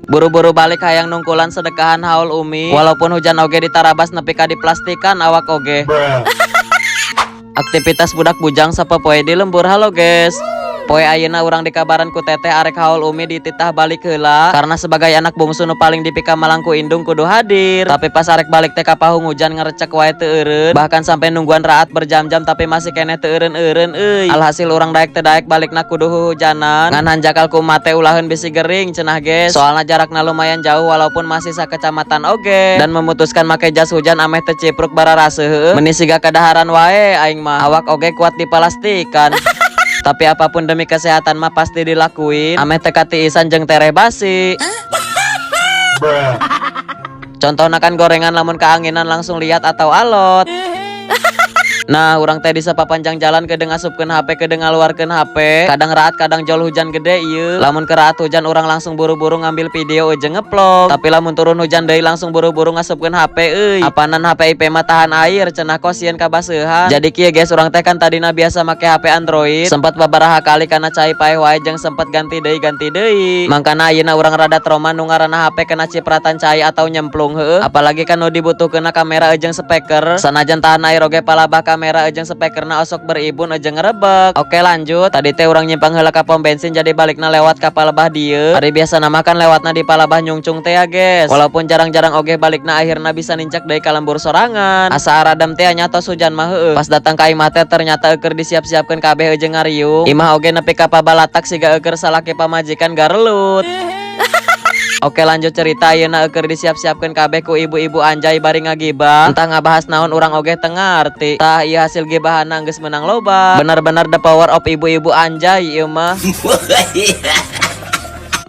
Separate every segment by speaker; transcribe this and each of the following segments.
Speaker 1: Buru-buru balik hayang nungkulan sedekahan haul umi. Walaupun hujan oge ditarabas nepi ka diplastikan awak oge. Aktivitas budak bujang sapopoe di lembur. Halo guys, poe ayeuna urang dikabaran ku teteh arek haul umi dititah balik heula karena sebagai anak bungsu nu paling dipika malangku indung kudu hadir. Tapi pas arek balik teh ka pahung hujan ngerecek wae teu eureun, bahkan sampai nungguan raat berjam-jam tapi masih keneh teu eureun-eureun euy. Alhasil urang daek teu daek balikna kudu hujanan ngan hanjakal ku mate ulaheun bisi gering cenah guys. Soalna jarakna lumayan jauh walaupun masih sakecamatan oge, dan memutuskan make jas hujan ameh teu cipruk bararaseuh heueuh. Meni siga kadaharan wae aing mah awak oge kuat dipalastikan. Tapi apapun demi kesehatan mah pasti dilakuin. Ameh teka tiisan jeung tereh basi. Contohna kan gorengan lamun keanginan langsung lihat atau alot. Nah, urang teh di sapapanjang jalan kedeung ngasupkeun HP kedeung ngaluarkeun HP. Kadang raat kadang jol hujan gede ieu. Lamun keraat hujan urang langsung buru-buru ngambil video jeung ngeplog. Tapi lamun turun hujan deui langsung buru-buru ngasupkeun HP euy. Apanan HP IP mah tahan air cenah kos sieun kabaseuhan. Jadi kieu guys, urang teh kan tadina biasa make HP Android. Sempat babaraha kali kana cai paeh wae jeung sempat ganti deui. Mangkana ayeuna urang rada trauma nu ngaranna HP kena cipratan cai atau nyemplung heueuh. Apalagi kan nu dibutuhkeunna kamera jeung speaker. Sanajan tahan air oge palabah kamera jeung speakerna osok beribun jeung ngerebek. Oke lanjut, tadi teh urang nyimpang heula ka pom bensin jadi balikna lewat ka palebah dieu. Ari biasa nama kan lewatna di palebah nyungcung teh ya guys. Walaupun jarang-jarang oge balikna akhirna bisa nincak deui ka lembur sorangan. Asa aradam teh nya tos hujan mah heueuh. Pas datang ka imah teh ternyata euker disiap-siapkeun kabeh jeung ngariung. Imah oge nepi ka pabalatak siga euker salaki pamajikan garelut. Oke lanjut cerita, ayeuna euker disiap-siapkeun kabeh ku ibu-ibu anjay bari ngagibah. Entah ngabahas naon urang oge teu ngarti. Tah ieu hasil gibahanna geus menang loba. Benar-benar the power of ibu-ibu anjay ieu mah.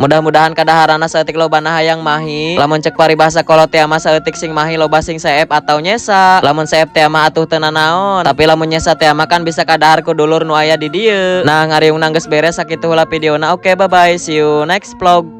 Speaker 1: Mudah-mudahan kadaharana saeutik lobana hayang mahi. Lamun cek paribahasa kolot teh mah saeutik sing mahi loba sing seep atau nyesa. Lamun seep teh mah atuh teu nanaon. Tapi lamun nyesa teh mah kan bisa kadahar ku dulur nu aya di dieu. Nah ngariungna geus beres sakitu heula videona. Oke bye bye, see you next vlog.